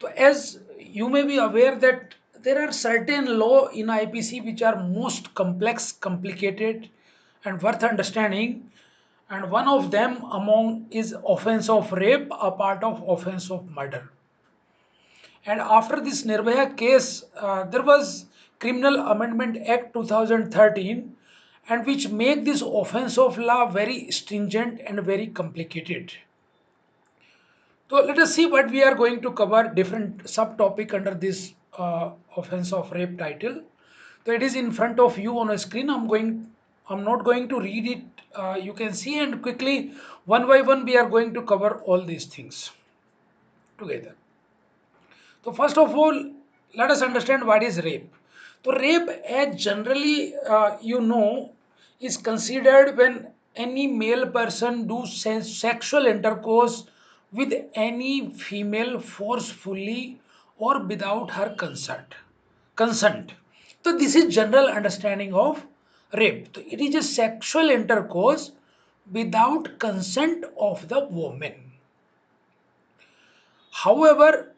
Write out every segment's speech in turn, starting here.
So as you may be aware that there are certain law in IPC which are most complex, complicated, and worth understanding. And one of them among is offense of rape, a part of offense of murder. And after this Nirbhaya case, there was Criminal Amendment Act 2013, and which make this offense of law very stringent and very complicated. So let us see what we are going to cover different subtopic under this offense of rape title. So it is in front of you on a screen. I'm not going to read it. You can see and quickly one by one we are going to cover all these things together. So first of all, let us understand what is rape. So rape, as generally is considered when any male person do sexual intercourse with any female forcefully or without her consent. Consent. So this is general understanding of rape. So it is a sexual intercourse without consent of the woman. However,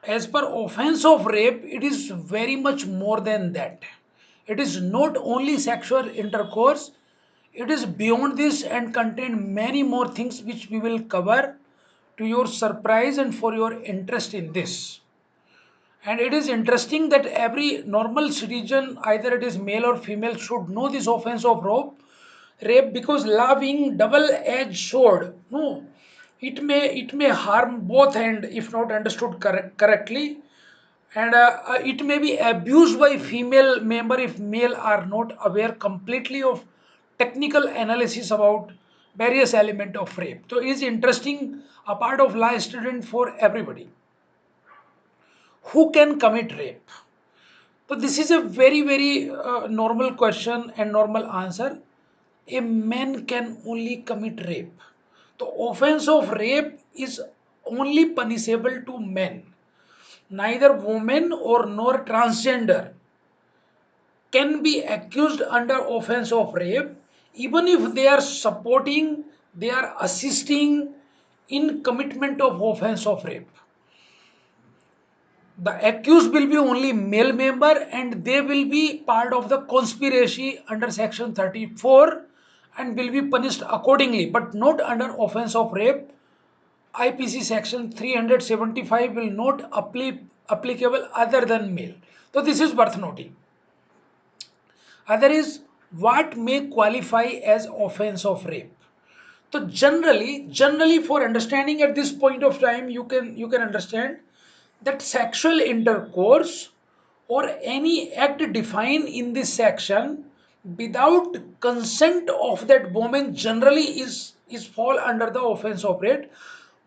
as per offense of rape, it is very much more than that. It is not only sexual intercourse, it is beyond this and contain many more things which we will cover to your surprise and for your interest in this. And it is interesting that every normal citizen, either it is male or female, should know this offense of rape because law being double-edged sword. No, it may harm both end if not understood correctly, and it may be abused by female member if male are not aware completely of technical analysis about various element of rape. So it is interesting a part of law student for everybody. Who can commit rape? So this is a very normal question and normal answer. A man can only commit rape. The offense of rape is only punishable to men. Neither woman or nor transgender can be accused under offense of rape even if they are supporting, they are assisting in commitment of offense of rape. The accused will be only male member and they will be part of the conspiracy under section 34 and will be punished accordingly, but not under offense of rape. IPC section 375 will not applicable other than male. So this is worth noting. Other is what may qualify as offense of rape. So generally for understanding at this point of time, you can understand that sexual intercourse or any act defined in this section without consent of that woman generally is fall under the offense of rape.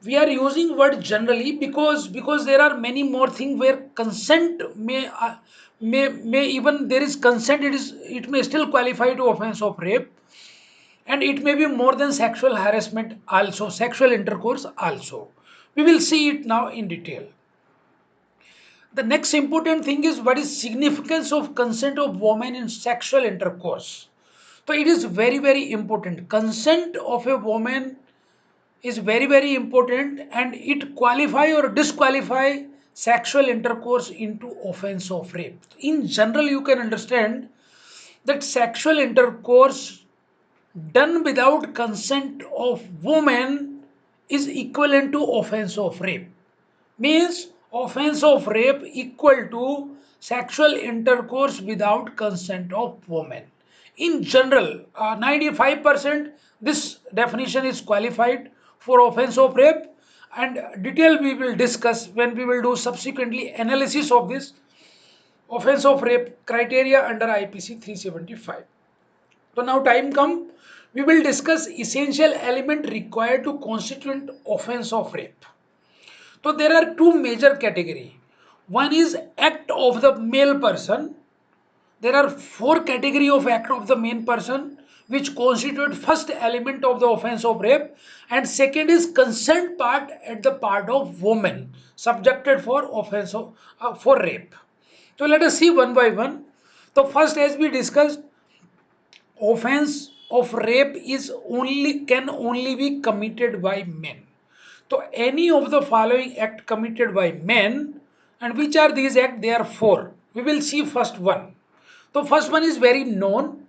We are using word generally because there are many more things where consent may even there is consent, it may still qualify to offense of rape, and it may be more than sexual harassment also, sexual intercourse also. We will see it now in detail. The next important thing is what is significance of consent of woman in sexual intercourse. So it is very important. Consent of a woman is very important and it qualify or disqualify sexual intercourse into offense of rape. In general, you can understand that sexual intercourse done without consent of woman is equivalent to offense of rape. Means offense of rape equal to sexual intercourse without consent of woman. In general, 95% this definition is qualified for offense of rape, and detail we will discuss when we will do subsequently analysis of this offense of rape criteria under IPC 375. So now time come, we will discuss essential element required to constitute offense of rape. So there are two major category. One is act of the male person. There are four category of act of the main person which constitute first element of the offense of rape, and second is consent part at the part of woman subjected for offense of, for rape. So let us see one by one. So first, as we discussed, offense of rape is only can only be committed by men. So any of the following act committed by men, and which are these acts? There are four. We will see first one. So first one is very known.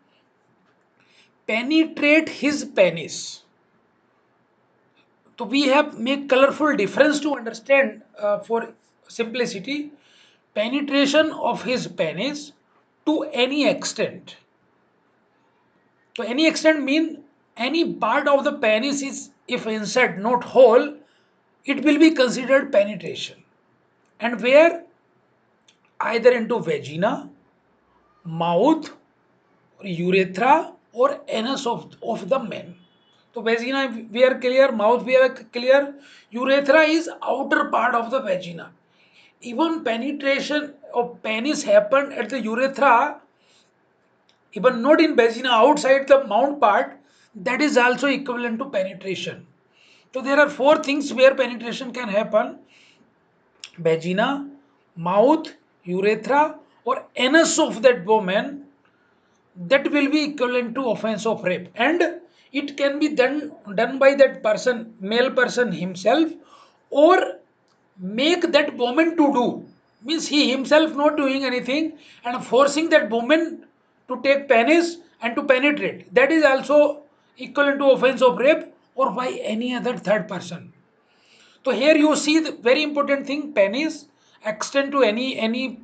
Penetrate his penis. So we have make colorful difference to understand for simplicity. Penetration of his penis to any extent. To any extent mean any part of the penis is if inside not whole, it will be considered penetration. And where? Either into vagina, mouth, urethra or anus of the man. So vagina we are clear, mouth we are clear, urethra is outer part of the vagina. Even penetration of penis happened at the urethra, even not in vagina, outside the mouth part, that is also equivalent to penetration. So there are four things where penetration can happen: vagina, mouth, urethra, or anus of that woman. That will be equivalent to offense of rape, and it can be done by that person, male person himself, or make that woman to do, means he himself not doing anything and forcing that woman to take penis and to penetrate, that is also equivalent to offense of rape, or by any other third person. So here you see the very important thing: penis extend to any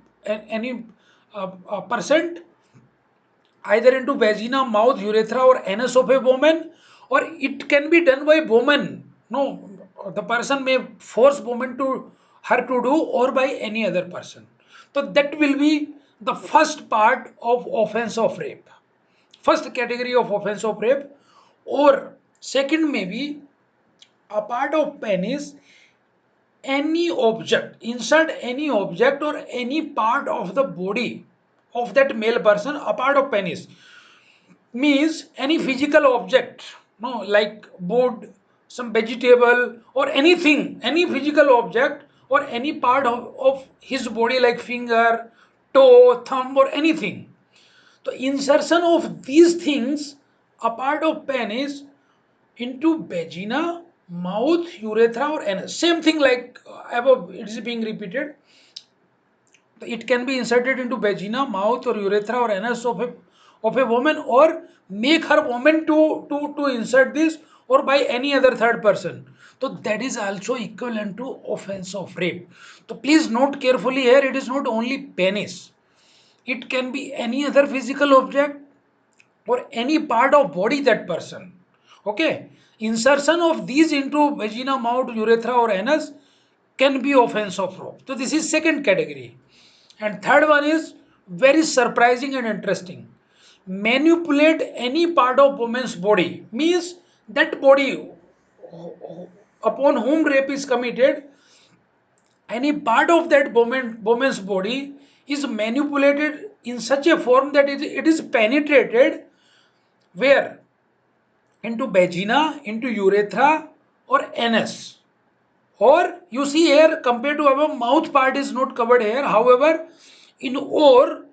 percent, either into vagina, mouth, urethra, or anus of a woman, or it can be done by woman. No, the person may force woman to her to do, or by any other person. So that will be the first part of offense of rape. First category of offense of rape, or second may be a part of penis, any object, insert any object or any part of the body of that male person, a part of penis means any physical object, no, like wood, some vegetable, or anything, any physical object or any part of his body like finger, toe, thumb, or anything. So insertion of these things, a part of penis, into vagina, mouth, urethra, or anus, same thing like above, it is being repeated. It can be inserted into vagina, mouth, or urethra, or anus of a woman, or make her woman to insert this, or by any other third person. So that is also equivalent to offense of rape. So please note carefully here, it is not only penis. It can be any other physical object or any part of body that person. Okay. Insertion of these into vagina, mouth, urethra, or anus can be offense of rape. So this is second category. And third one is very surprising and interesting. Manipulate any part of woman's body means that body upon whom rape is committed, any part of that woman's body is manipulated in such a form that it is penetrated where? Into vagina, into urethra, or anus. Or you see here, compared to our mouth part is not covered here, however in or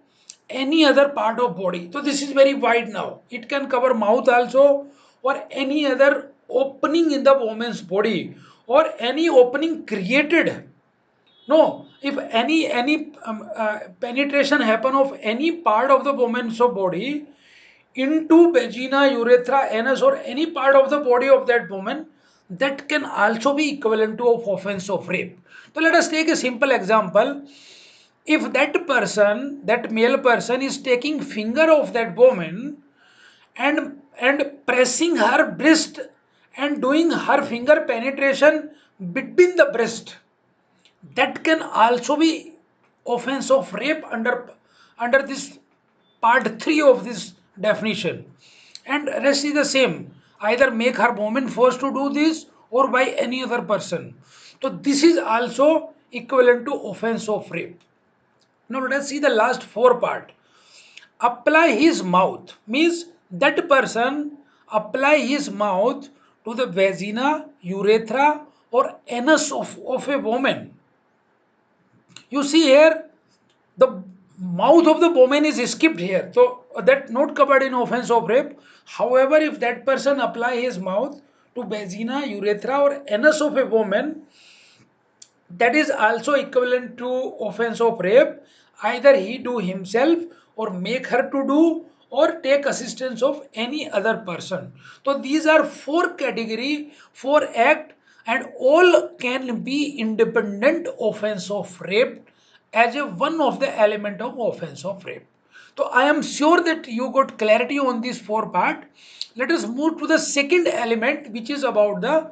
any other part of body. So this is very wide now, it can cover mouth also, or any other opening in the woman's body, or any opening created. No, if any penetration happen of any part of the woman's body into vagina, urethra, anus, or any part of the body of that woman, that can also be equivalent to of offense of rape. So let us take a simple example. If that person, that male person, is taking finger of that woman and pressing her breast and doing her finger penetration between the breast, that can also be offense of rape under this part 3 of this definition. And rest is the same, either make her woman forced to do this, or by any other person. So this is also equivalent to offense of rape. Now let us see the last four part. Apply his mouth means that person apply his mouth to the vagina, urethra, or anus of a woman. You see here, the mouth of the woman is skipped here, so that not covered in offense of rape. However, if that person apply his mouth to vagina, urethra or anus of a woman, that is also equivalent to offense of rape. Either he do himself or make her to do or take assistance of any other person. So these are four category, four act, and all can be independent offense of rape as a one of the element of offense of rape. So I am sure that you got clarity on this four part. Let us move to the second element, which is about the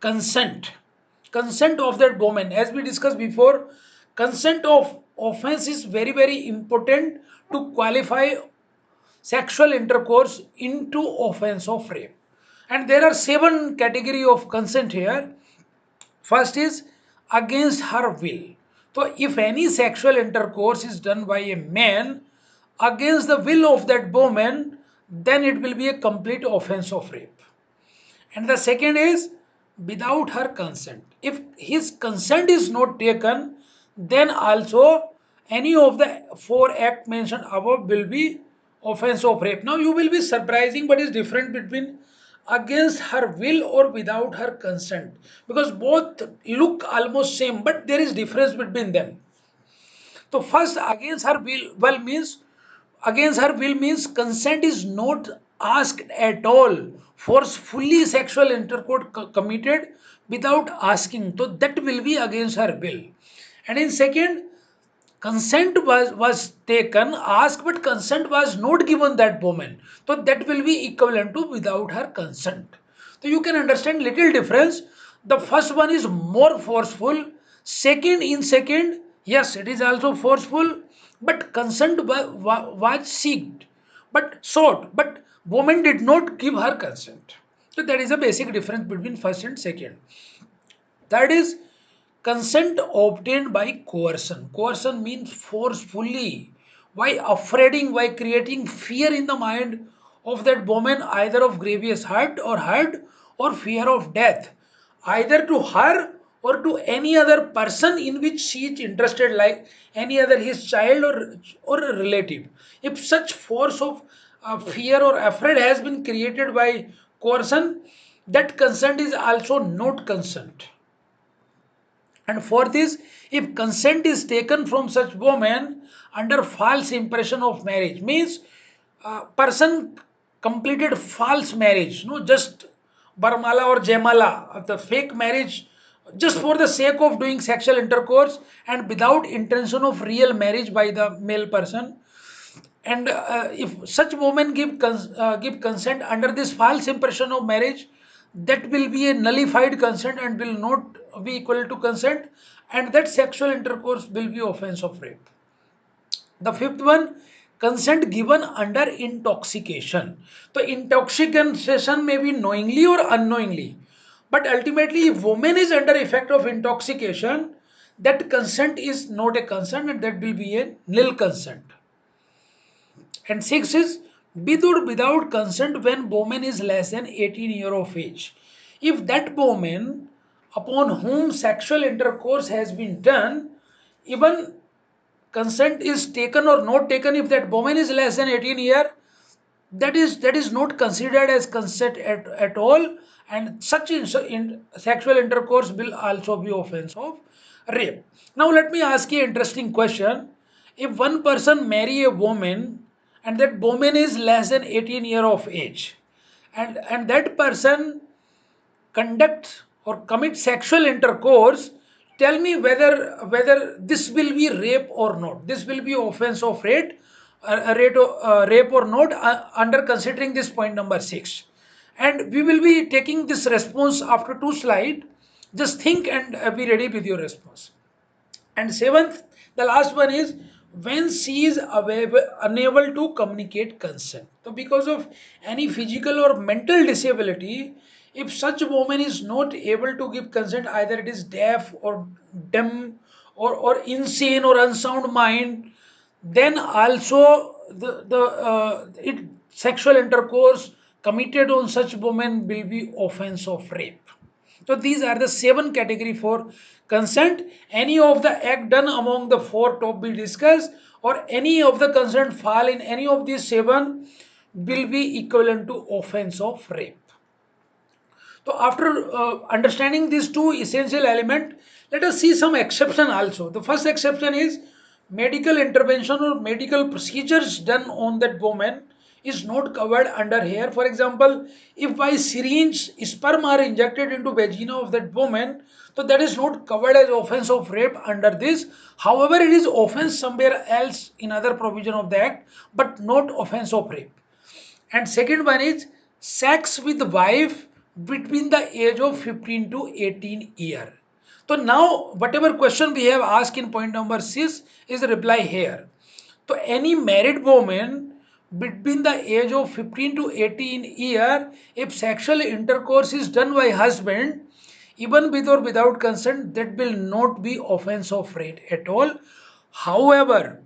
consent. Consent of that woman. As we discussed before, consent of offense is very very important to qualify sexual intercourse into offense of rape. And there are seven category of consent here. First is against her will. So if any sexual intercourse is done by a man against the will of that woman, then it will be a complete offense of rape. And the second is without her consent. If his consent is not taken, then also any of the four acts mentioned above will be offense of rape. Now you will be surprising what is different between against her will or without her consent, because both look almost same, but there is difference between them. So first, against her will means consent is not asked at all. Forcefully sexual intercourse committed without asking, so that will be against her will. And in second, consent was taken, asked, but consent was not given that woman. So that will be equivalent to without her consent. So you can understand little difference. The first one is more forceful. Second, in second, yes, it is also forceful, but consent was sought, but sought, but woman did not give her consent. So that is a basic difference between first and second. Third is consent obtained by coercion. Coercion means forcefully. Why afraiding, why creating fear in the mind of that woman, either of grievous hurt or fear of death, either to her or to any other person in which she is interested, like any other his child or a relative. If such force of fear or afraid has been created by coercion, that consent is also not consent. And fourth is, if consent is taken from such woman under false impression of marriage, means person completed false marriage, no, just Barmala or Jemala, the fake marriage, just for the sake of doing sexual intercourse and without intention of real marriage by the male person. And if such women give consent under this false impression of marriage, that will be a nullified consent and will not be equal to consent, and that sexual intercourse will be offense of rape. The fifth one, consent given under intoxication. So intoxication may be knowingly or unknowingly, but ultimately if woman is under effect of intoxication, that consent is not a consent and that will be a nil consent. And six is without consent when woman is less than 18 years of age. If that woman upon whom sexual intercourse has been done, even consent is taken or not taken, if that woman is less than 18 year, that is not considered as consent at all, and such sexual intercourse will also be offense of rape. Now let me ask you an interesting question. If one person marry a woman and that woman is less than 18 year of age, and that person conduct or commit sexual intercourse, tell me whether this will be rape or not, this will be offense of rape or not, under considering this point number 6. And we will be taking this response after 2 slides. Just think and be ready with your response. And seventh, the last one is when she is unable to communicate consent. So, because of any physical or mental disability, if such woman is not able to give consent, either it is deaf or dumb or insane or unsound mind, then also sexual intercourse committed on such woman will be offense of rape. So these are the seven category for consent. Any of the act done among the four top we discussed, or any of the consent fall in any of these seven, will be equivalent to offense of rape. So after understanding these two essential elements, let us see some exception also. The first exception is medical intervention or medical procedures done on that woman is not covered under here. For example, if by syringe sperm are injected into vagina of that woman, so that is not covered as offense of rape under this. However, it is offense somewhere else in other provision of the act, but not offense of rape. And second one is sex with wife between the age of 15 to 18 year. So now whatever question we have asked in point number 6 is reply here. So any married woman between the age of 15 to 18 year, if sexual intercourse is done by husband, even with or without consent, that will not be offense of rape at all. However,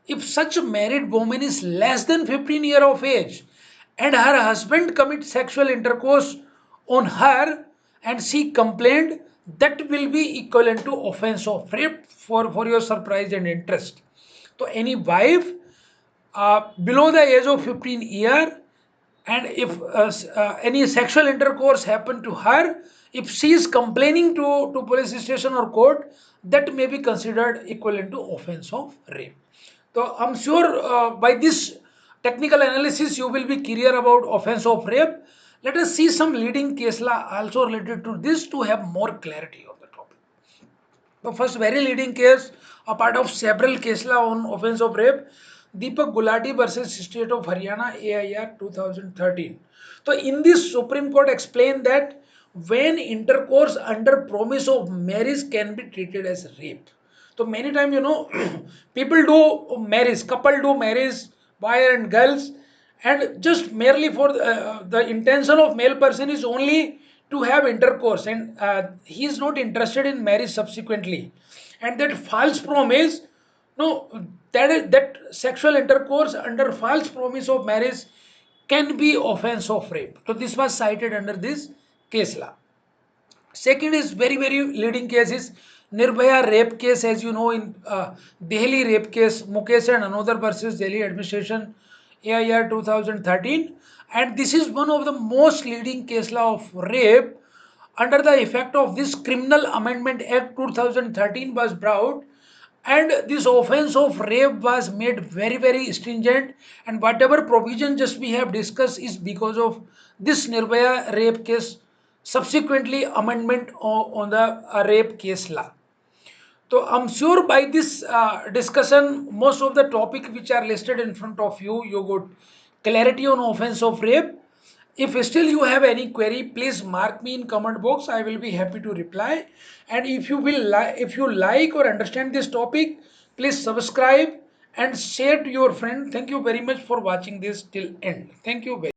if such a married woman is less than 15 year of age and her husband commits sexual intercourse on her and she complained, that will be equivalent to offense of rape for your surprise and interest. So any wife below the age of 15 year, and if any sexual intercourse happened to her, if she is complaining to police station or court, that may be considered equivalent to offense of rape. So I'm sure by this technical analysis you will be clear about offense of rape. Let us see some leading case law also related to this to have more clarity on the topic. The first very leading case, a part of several case law on offense of rape, Deepak Gulati versus State of Haryana, AIR 2013. So in this, Supreme Court explained that when intercourse under promise of marriage can be treated as rape. So many times, people do marriage, couple do marriage, boy and girls, and just merely for the intention of male person is only to have intercourse, and he is not interested in marriage subsequently, and that false promise, no, that sexual intercourse under false promise of marriage can be offense of rape. So this was cited under this case law. Second is very leading case is Nirbhaya rape case, as you know, in Delhi rape case, Mukesh and another versus Delhi administration, AIR 2013. And this is one of the most leading case law of rape. Under the effect of this Criminal Amendment Act 2013 was brought, and this offense of rape was made very stringent, and whatever provision just we have discussed is because of this Nirbhaya rape case, subsequently amendment on the rape case law. So I'm sure by this discussion, most of the topic which are listed in front of you, you got clarity on offense of rape. If still you have any query, please mark me in comment box. I will be happy to reply. And if you like or understand this topic, please subscribe and share to your friend. Thank you very much for watching this till end. Thank you very